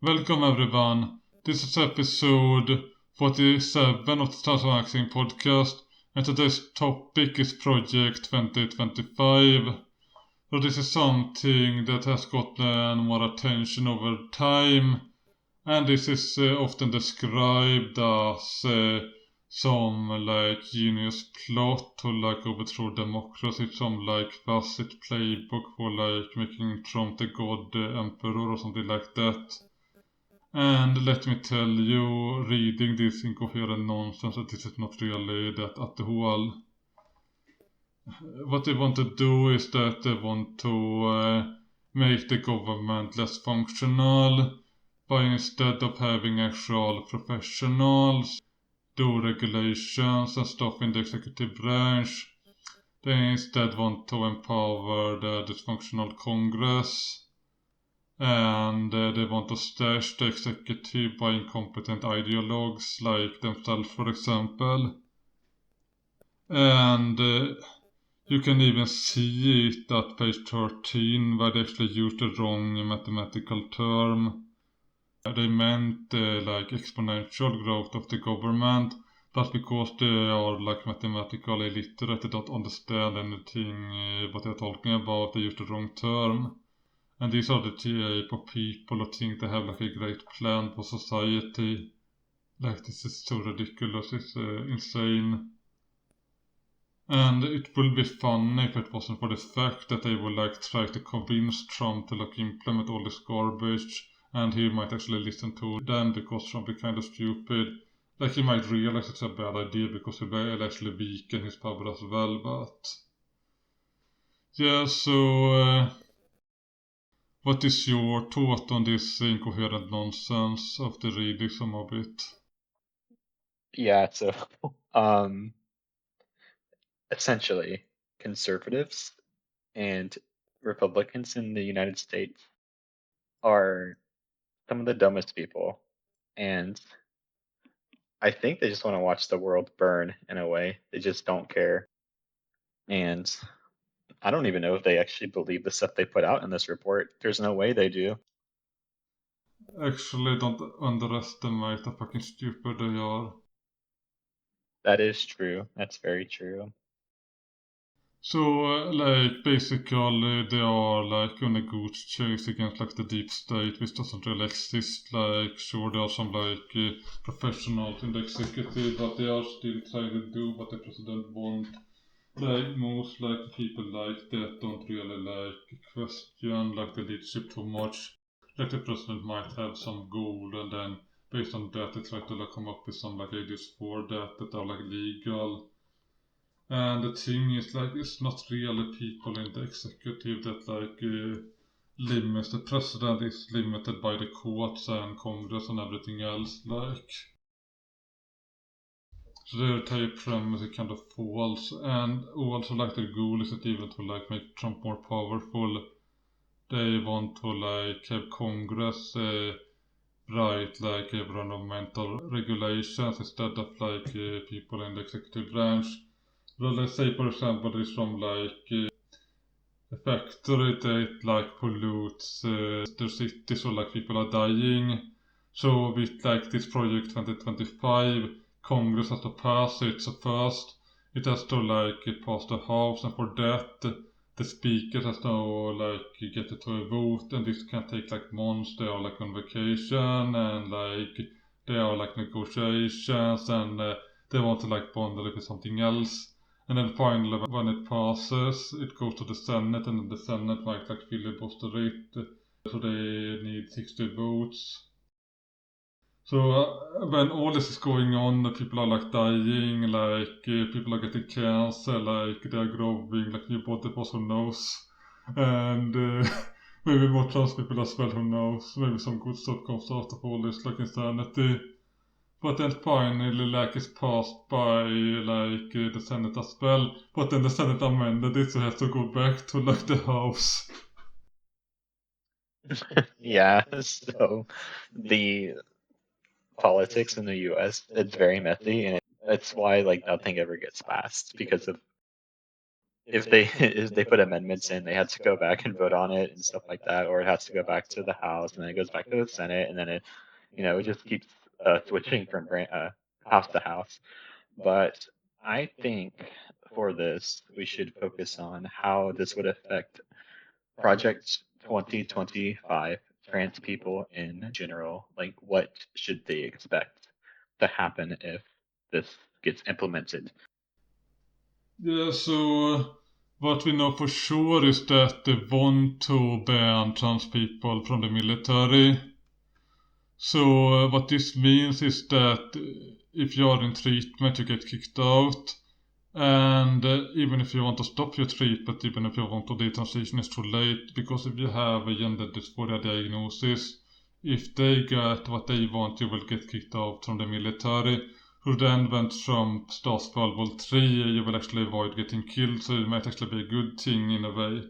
Welcome everyone. This is episode 47 of the Transmaxxing podcast, and today's topic is Project 2025. So this is something that has gotten more attention over time, and this is often described as some genius plot to overthrow democracy, some facet playbook for making Trump the god emperor or something like that. And let me tell you, reading this incoherent nonsense, that this is not really that at all. What they want to do is that they want to make the government less functional by, instead of having actual professionals do regulations and stuff in the executive branch, they instead want to empower the dysfunctional Congress, and they want to stash the executive by incompetent ideologues like themselves, for example. And you can even see it at page 13, where they actually used the wrong mathematical term. They meant exponential growth of the government, but because they are mathematically illiterate, they don't understand anything what they're talking about, they use the wrong term. And these are the type of people who think they have a great plan for society. This is so ridiculous, it's insane. And it would be funny if it wasn't for the fact that they would try to convince Trump to implement all this garbage, and he might actually listen to them because Trump is kind of stupid. He might realize it's a bad idea because it will actually weaken his power as well, but yeah, so what is your thought on this incoherent nonsense after reading some of it? Yeah, so um, essentially, conservatives and Republicans in the United States are some of the dumbest people, and I think they just want to watch the world burn in a way. They just don't care, and I don't even know if they actually believe the stuff they put out in this report. There's no way they do. Actually, don't underestimate how fucking stupid they are. That is true. That's very true. So, basically, they are on a goose chase against the deep state, which doesn't really exist. Sure, there are some professionals in the executive, but they are still trying to do what the president wants. Most people like that don't really question the leadership too much. The president might have some goal, and then based on that, they try to come up with some ideas for that are legal. And the thing is, it's not really people in the executive that limits. The president is limited by the courts and Congress and everything else. So their entire premise is kind of false. And also, their goal isn't even to make Trump more powerful. They want to have Congress write environmental regulations instead of people in the executive branch. Well, let's say, for example, there's some a factory that pollutes their city, so people are dying. So with this project 2025, Congress has to pass it. So first, it has to it pass the House, and for that, the speaker has to get it to a vote, and this can take months. They are on vacation, and they are negotiations, and they want to bundle it with something else. And then finally, when it passes, it goes to the Senate, and then the Senate might filibuster it. So they need 60 votes. So when all this is going on, people are dying, people are getting cancer, they are growing, new body parts, who knows? And maybe more trans people as well, who knows? Maybe some good stuff comes out of all this, insanity. But then finally, it's passed by the Senate as well. But then the Senate amended it, so it has to go back to the House. Yeah, so the politics in the US, it's very messy, and it's why nothing ever gets passed because of if they if they put amendments in, they had to go back and vote on it and stuff like that, or it has to go back to the House and then it goes back to the Senate, and then it just keeps switching from house to house. But I think for this, we should focus on how this would affect Project 2025 trans people in general. Like, what should they expect to happen if this gets implemented? Yeah, so what we know for sure is that they want to ban trans people from the military. So what this means is that if you are in treatment, you get kicked out. And even if you want to stop your treatment, even if you want to detransition, it's too late. Because if you have a gender dysphoria diagnosis, if they get what they want, you will get kicked out from the military. Who then went from Stars World War 3, you will actually avoid getting killed, so it might actually be a good thing in a way.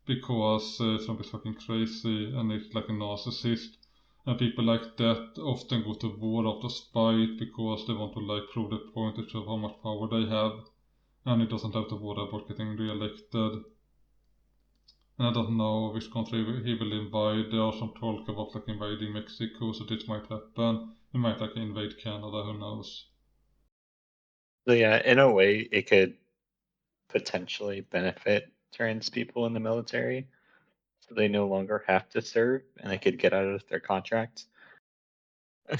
Because Trump is fucking crazy and he's like a narcissist. And people like that often go to war out of spite because they want to like prove their point to show how much power they have. And he doesn't have to worry about getting re-elected. And I don't know which country he will invade. There are some talk about like invading Mexico, so this might happen. He might like invade Canada, who knows? So yeah, in a way, it could potentially benefit trans people in the military, so they no longer have to serve and they could get out of their contract.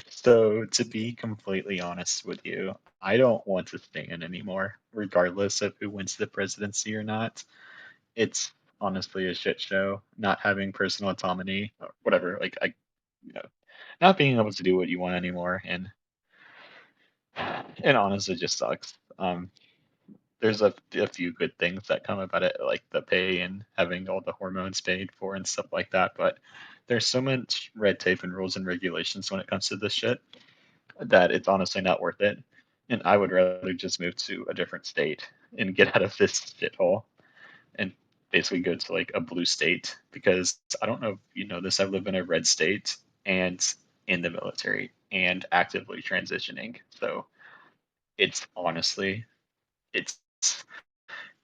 So, to be completely honest with you, I don't want to stand anymore, regardless of who wins the presidency or not. It's honestly a shit show. Not having personal autonomy or whatever, like you know, not being able to do what you want anymore, and honestly, it just sucks. There's a few good things that come about it, like the pay and having all the hormones paid for and stuff like that. But there's so much red tape and rules and regulations when it comes to this shit that it's honestly not worth it. And I would rather just move to a different state and get out of this shithole and basically go to like a blue state, because I don't know if you know this. I live in a red state and in the military and actively transitioning. So it's honestly it's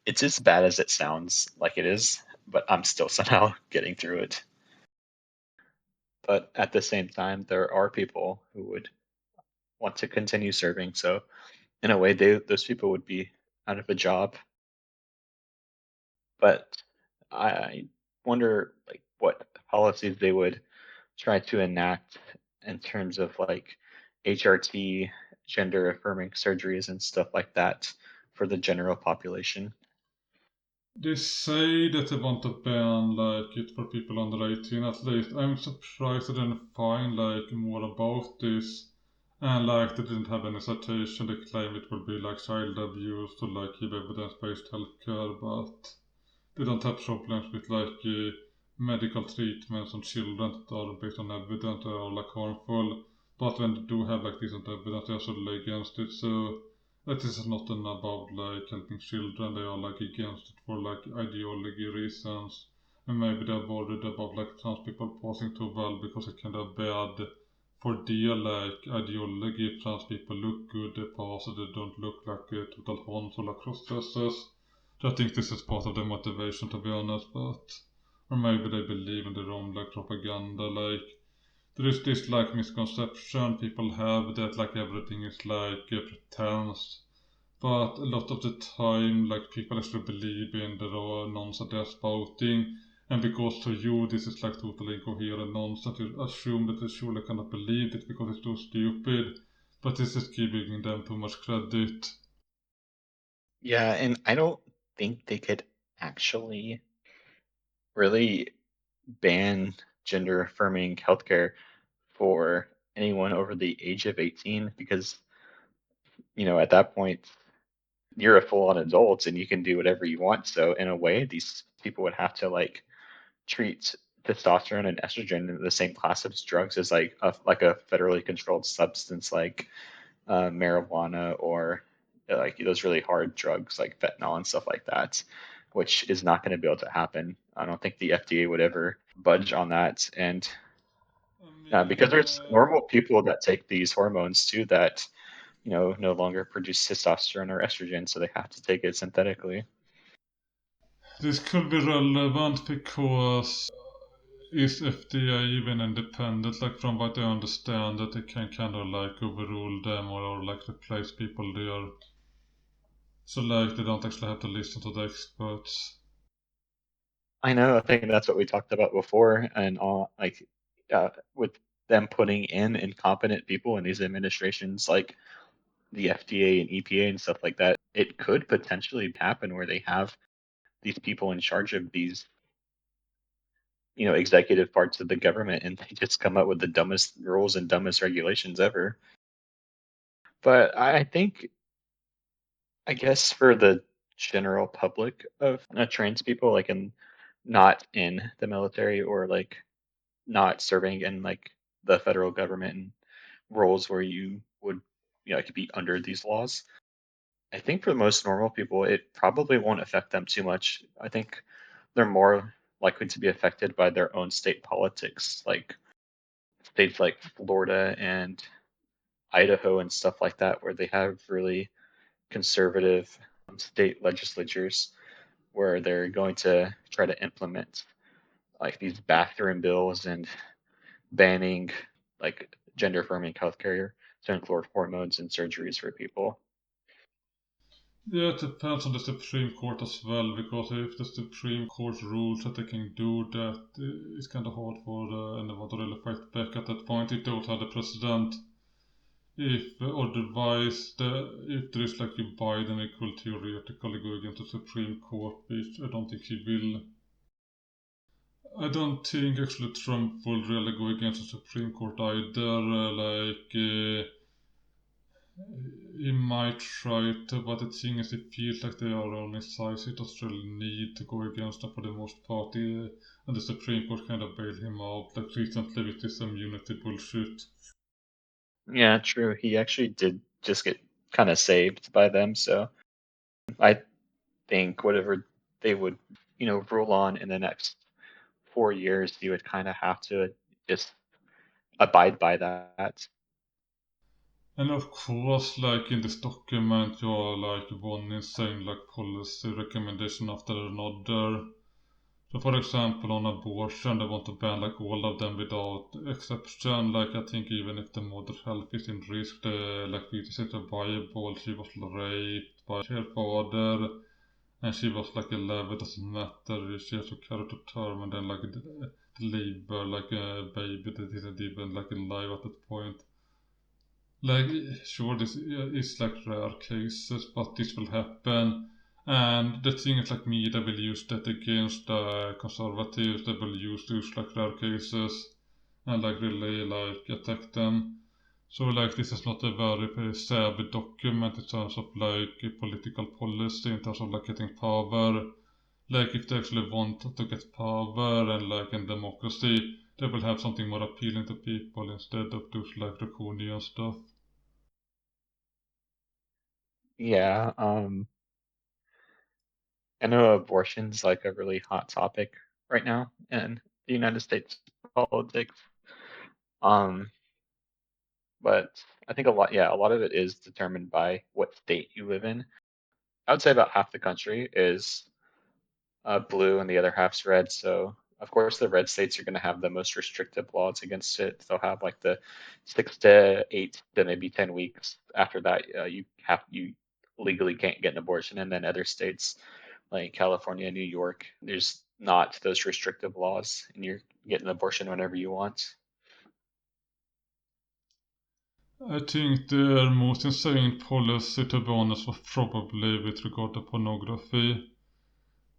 it's as bad as it sounds like it is, but I'm still somehow getting through it. But at the same time, there are people who would want to continue serving. So in a way, those people would be out of a job. But I wonder like what policies they would try to enact in terms of like HRT, gender affirming surgeries and stuff like that for the general population. They say that they want to ban like it for people under 18 at least. I'm surprised I didn't find like more about this. And like they didn't have any citation. They claim it will be like child abuse to like give evidence-based healthcare, but they don't have problems with like medical treatments on children that are based on evidence or like harmful. But when they do have like decent evidence, they are solely against it. So that is not an about like helping children. They are like against it for like ideology reasons. And maybe they're worried about like trans people passing too well because it can have bad for their like ideology. If trans people look good, they pass, so they don't look like total harmful or cross dressers. So I think this is part of the motivation, to be honest, but or maybe they believe in their own like propaganda. Like there is this like misconception people have that like everything is like pretense, but a lot of the time like people actually believe in their own nonsense they're spouting, and because to you this is like totally incoherent nonsense, you assume that they surely cannot believe it because it's too stupid. But this is giving them too much credit. Yeah, and I don't think they could actually really ban gender affirming healthcare for anyone over the age of 18, because at that point you're a full on adult and you can do whatever you want. So in a way, these people would have to like treat testosterone and estrogen in the same class as drugs as like a federally controlled substance like marijuana, or like those really hard drugs like fentanyl and stuff like that, which is not going to be able to happen. I don't think the FDA would ever budge on that. And I because mean, there's normal people that take these hormones too that no longer produce testosterone or estrogen, so they have to take it synthetically. This could be relevant because is FDA even independent? Like from what I understand, that they can kind of like overrule them or like replace people there. So like they don't actually have to listen to the experts. I know. I think that's what we talked about before, and all like with them putting in incompetent people in these administrations, like the FDA and EPA and stuff like that. It could potentially happen where they have these people in charge of these, executive parts of the government, and they just come up with the dumbest rules and dumbest regulations ever. But I think, I guess, for the general public of trans people, like not in the military or like not serving in like the federal government and roles where you would, like be under these laws. I think for most normal people, it probably won't affect them too much. I think they're more likely to be affected by their own state politics, like states like Florida and Idaho and stuff like that, where they have really conservative state legislatures where they're going to try to implement like these bathroom bills and banning like gender affirming healthcare to include hormones and surgeries for people. Yeah, it depends on the Supreme Court as well, because if the Supreme Court rules that they can do that, it's kind of hard for anyone to really fight back at that point. If they also have the president, if otherwise, if there is like a Biden, it will theoretically go against the Supreme Court, which I don't think he will. I don't think actually Trump will really go against the Supreme Court either. He might try to, but the thing is, it feels like they are on his side. So he doesn't really need to go against them for the most part. And the Supreme Court kind of bailed him out, like recently with this immunity bullshit. Yeah, true. He actually did just get kind of saved by them. So I think whatever they would, rule on in the next 4 years, you would kind of have to just abide by that. And of course, like in this document, you are like one insane like policy recommendation after another. So for example, on abortion, they want to ban like all of them without exception. Like I think even if the mother's health is in risk, the like we say the Bible, she was raped by her father, and she was like 11, doesn't matter. She has to carry to term, and then like labor like a baby that isn't even like alive at that point. Like, sure, this is like rare cases, but this will happen. And the thing is, like, media will use that against the conservatives. They will use those like rare cases and like really like attack them. So like, this is not a very savvy document in terms of like political policy, in terms of like getting power. Like, if they actually want to get power and like in democracy, they will have something more appealing to people instead of those like draconian stuff. Yeah, I know abortion's like a really hot topic right now in the United States politics. Um, but I think a lot of it is determined by what state you live in. I would say about half the country is blue and the other half's red. So of course the red states are going to have the most restrictive laws against it. They'll have like the 6 to 8 to maybe 10 weeks. After that, you legally can't get an abortion, and then other states like California, New York, there's not those restrictive laws, and you're getting an abortion whenever you want. I think the most insane policy, to be honest, was probably with regard to pornography,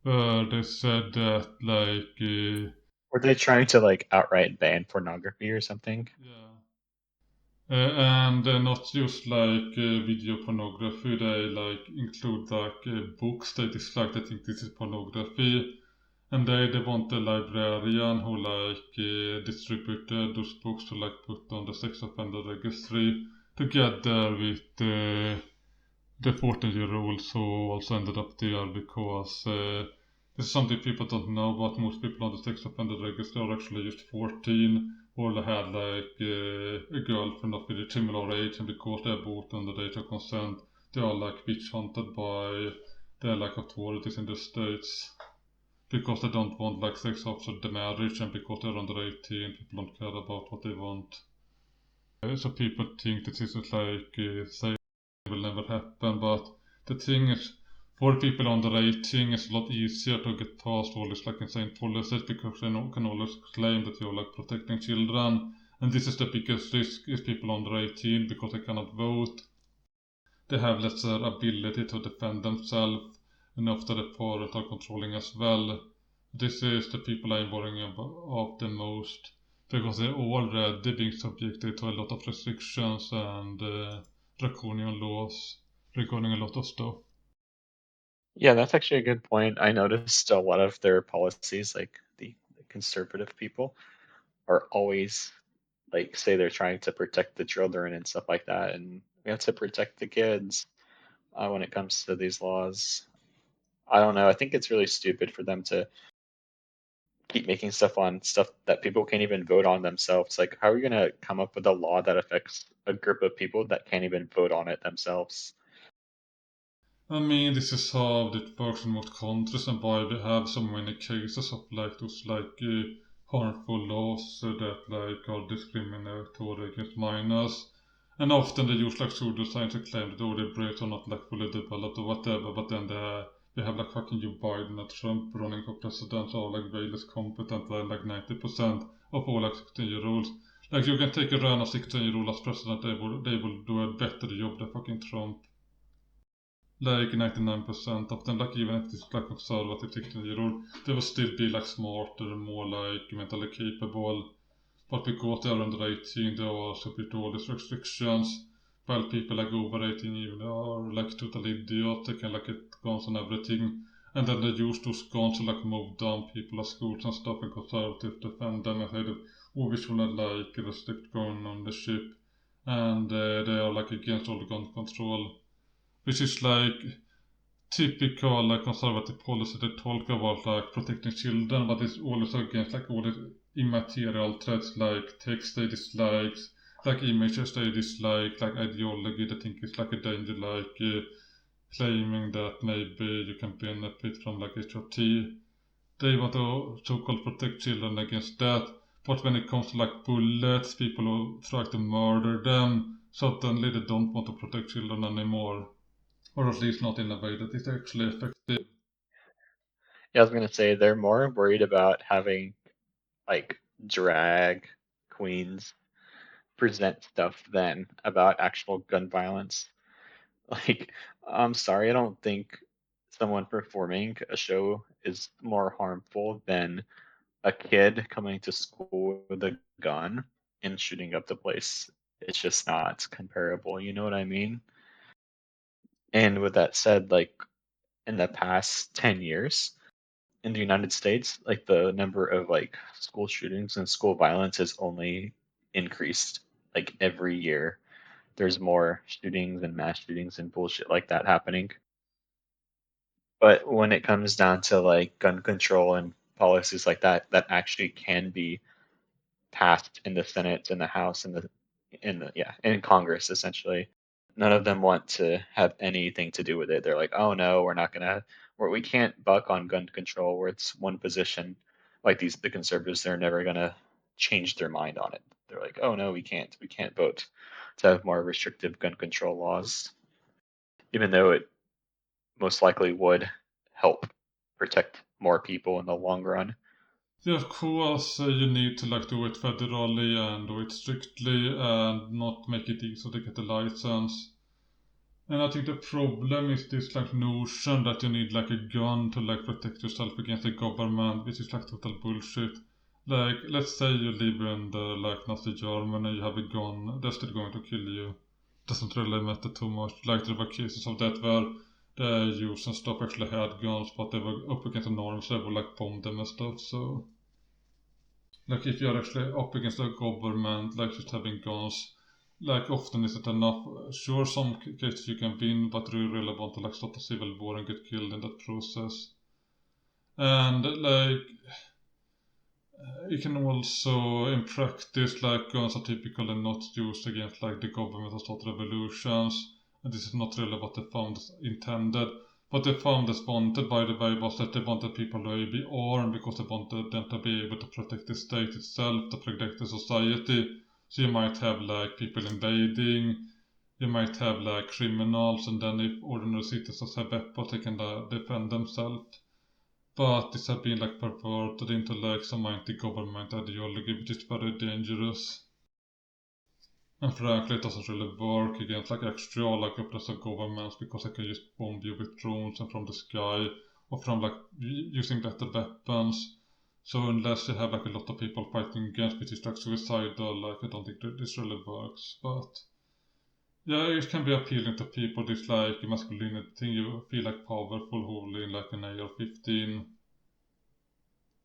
where they said that, like, Were they trying to like outright ban pornography or something? yeah, and not just like video pornography, they like include like books they dislike, they think this is pornography, and they want the librarian who like distributed those books to like put on the sex offender registry together with the 14-year-olds who also ended up there because this is something people don't know, but most people on the sex offender register are actually just 14 or they had like a girlfriend of a similar age, and because they're both under the age of consent, they are like witch hunted by the like authorities in the states. because they don't want like sex after the marriage, and because they're under 18, people don't care about what they want. So people think that this is like say will never happen, but the thing is, for people under 18, it's a lot easier to get past all these like insane policies because they can always claim that you're like protecting children. And this is the biggest risk is people under 18 because they cannot vote. They have lesser ability to defend themselves, and after the parents are controlling as well. This is the people I'm worrying about the most because they're already being subjected to a lot of restrictions and draconian laws regarding a lot of stuff. Yeah, that's actually a good point. I noticed a lot of their policies, like the conservative people, are always like say they're trying to protect the children and stuff like that, and we have to protect the kids when it comes to these laws. I don't know. I think it's really stupid for them to keep making stuff on stuff that people can't even vote on themselves. Like, how are you gonna come up with a law that affects a group of people that can't even vote on it themselves? I mean, this is how it works in most countries and why we have so many cases of like those like harmful laws that like are discriminatory against minors. And often they use like pseudoscience to claim that all their brains are not like fully developed or whatever, but then they have like fucking Joe Biden and Trump running for president are like way less competent than like 90% of all like 16-year-olds. Like you can take a random 16-year-old as president, they will do a better job than fucking Trump. Like 99% of them, like even if it's like conservative 16-year-old, they will still be like smarter and more like mentally capable. But because they are under 18, they are subject to all these restrictions. While people like over 18 even are like total idiots, they can like get guns and everything. And then they use those guns to like move down people at schools and stuff and conservative defend them and say that oh we should not like restrict gun ownership. And they are like against all the gun control. Which is like typical like conservative policy they talk about like protecting children, but it's always against like all the immaterial threats like text they dislike, like images they dislike, like ideology they think is like a danger, like claiming that maybe you can benefit from like HRT. They want to so-called protect children against that. But when it comes to like bullets, people who try to murder them, suddenly they don't want to protect children anymore. Or at least not in a way that is actually effective. Yeah, I was gonna say they're more worried about having like drag queens present stuff than about actual gun violence. Like, I'm sorry, I don't think someone performing a show is more harmful than a kid coming to school with a gun and shooting up the place. It's just not comparable, you know what I mean? And with that said, like in the past 10 years in the United States, like the number of like school shootings and school violence has only increased like every year. There's more shootings and mass shootings and bullshit like that happening. But when it comes down to like gun control and policies like that, that actually can be passed in the Senate, in the House, in Congress essentially. None of them want to have anything to do with it. They're like, oh no, we're not gonna, we can't buck on gun control where it's one position. Like the conservatives, they're never gonna change their mind on it. They're like, oh no, we can't vote to have more restrictive gun control laws, even though it most likely would help protect more people in the long run. Yeah, of course, you need to like do it federally and do it strictly and not make it easy to get a license. And I think the problem is this like notion that you need like a gun to like protect yourself against the government, which is like total bullshit. Like, let's say you live in the like Nazi Germany, you have a gun, they're still going to kill you. Doesn't really matter too much. Like there were cases of that where the Jews and stuff actually had guns, but they were up against the norms, they would like bomb them and stuff. So, like if you're actually up against the government, like just having guns, like often is it enough? Sure, some cases you can win, but you really want to like start a civil war and get killed in that process. And like you can also in practice like guns are typically not used against like the government or start revolutions, and this is not really what the founders intended. What the founders wanted, by the way, was that they wanted people to be armed because they wanted them to be able to protect the state itself, to protect the society. So you might have like people invading, you might have like criminals, and then if ordinary citizens have weapons, they can defend themselves. But this has been like perverted into like some anti-government ideology, which is very dangerous. And frankly, it doesn't really work against like actual like oppressive governments because they can just bomb you with drones and from the sky or from like using better weapons. So unless you have like a lot of people fighting against, which is like suicidal, like I don't think that this really works. But yeah, it can be appealing to people. This like masculinity thing, you feel like powerful, holding like an AR-15.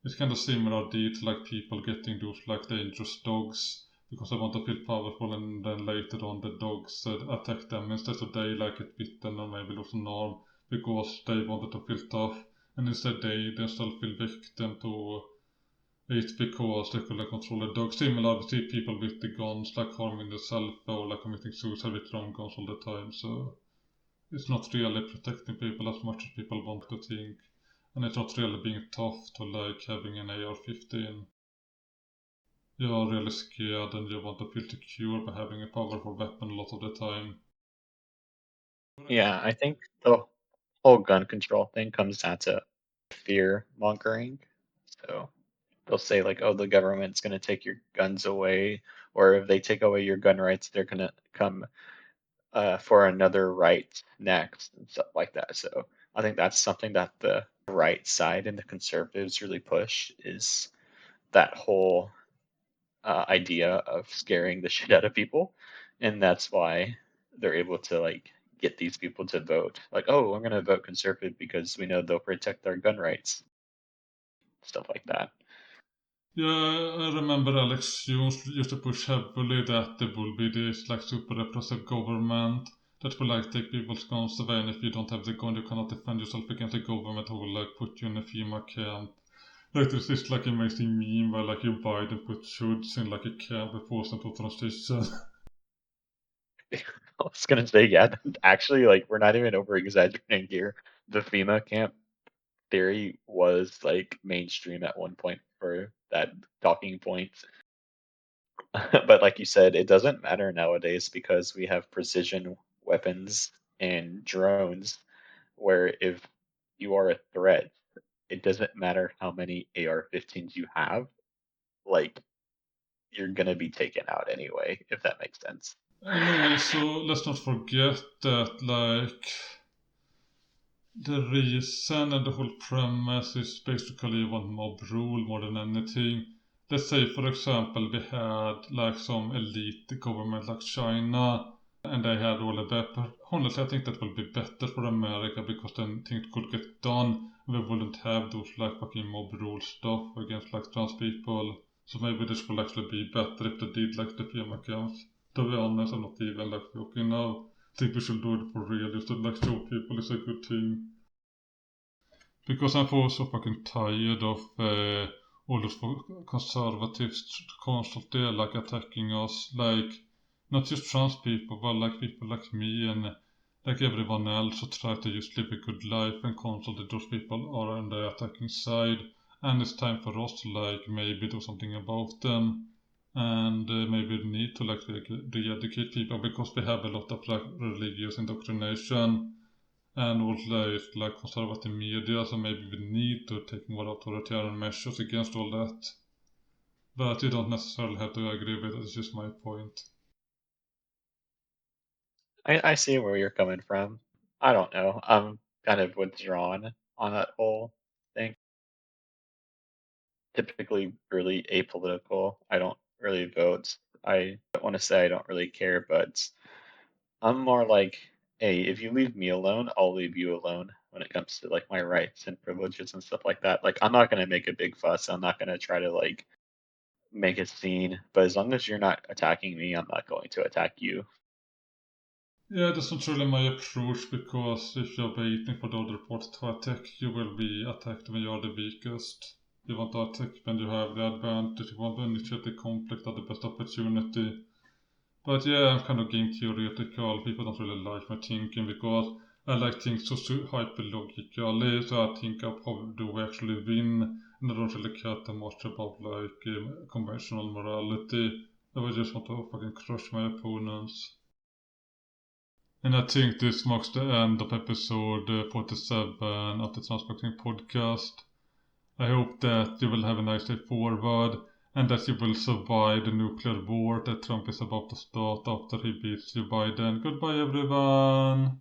It's kind of similar to like people getting those like dangerous dogs because they want to feel powerful, and then later on the dogs attack them instead, so they like get bitten or maybe lose an arm because they wanted to feel tough, and instead they themselves feel victim to it because they could like control the dog. Similar, we see people with the guns like harming themselves or like committing suicide with their own guns all the time. So it's not really protecting people as much as people want to think. And it's not really being tough to like having an AR-15. You're really scared and you want to feel secure by having a powerful weapon a lot of the time. Yeah, I think the whole gun control thing comes down to fear mongering. So they'll say like, "Oh, the government's going to take your guns away," or if they take away your gun rights, they're going to come for another right next and stuff like that. So I think that's something that the right side and the conservatives really push is that whole idea of scaring the shit out of people, and that's why they're able to like get these people to vote. Like, oh, I'm gonna vote conservative because we know they'll protect our gun rights, stuff like that. Yeah, I remember Alex Jones used to push heavily that there will be this like super repressive government that will like take people's guns away, and if you don't have the gun you cannot defend yourself against the government who will like put you in a FEMA camp. Like there's this like amazing meme where like Joe Biden put shoulds in like a camp and forced them to transition. I was gonna say, yeah, actually, like we're not even over exaggerating here. The FEMA camp theory was like mainstream at one point for that talking point. But like you said, it doesn't matter nowadays because we have precision weapons and drones where if you are a threat, it doesn't matter how many AR-15s you have, like you're gonna be taken out anyway, if that makes sense. And also, let's not forget that, like, the reason and the whole premise is basically you want mob rule more than anything. Let's say, for example, we had, like, some elite government like China, and they had all the weapons. Honestly, I think that will be better for America because then things could get done. We wouldn't have those, like, fucking mob rule stuff against, like, trans people. So maybe this will actually be better if they did, like, the FEMA camps. To be honest, I'm not even, like, joking now. I think we should do it for real, just to, like, show people it's a good thing. Because I'm so fucking tired of all those conservatives constantly like attacking us, like not just trans people, but like people like me and like everyone else who try to just live a good life, and constantly those people are on the attacking side, and it's time for us to like maybe do something about them, and maybe we need to like re-educate people because we have a lot of like religious indoctrination and also it's like conservative media, so maybe we need to take more authoritarian measures against all that. But you don't necessarily have to agree with it, it's just my point. I see where you're coming from. I don't know. I'm kind of withdrawn on that whole thing. Typically really apolitical. I don't really vote. I don't want to say I don't really care, but I'm more like, hey, if you leave me alone, I'll leave you alone when it comes to like my rights and privileges and stuff like that. Like I'm not gonna make a big fuss. I'm not gonna try to like make a scene. But as long as you're not attacking me, I'm not going to attack you. Yeah, that's not really my approach because if you're waiting for the other party to attack, you will be attacked when you are the weakest. You want to attack when you have the advantage, you want to initiate the conflict at the best opportunity. But yeah, I'm kind of game theoretical. People don't really like my thinking because I like things so hyper logically, so I think of how do we actually win, and I don't really care too much about like conventional morality. I would just want to fucking crush my opponents. And I think this marks the end of episode 47 of the Transmaxxing podcast. I hope that you will have a nice day forward and that you will survive the nuclear war that Trump is about to start after he beats Joe Biden. Goodbye everyone!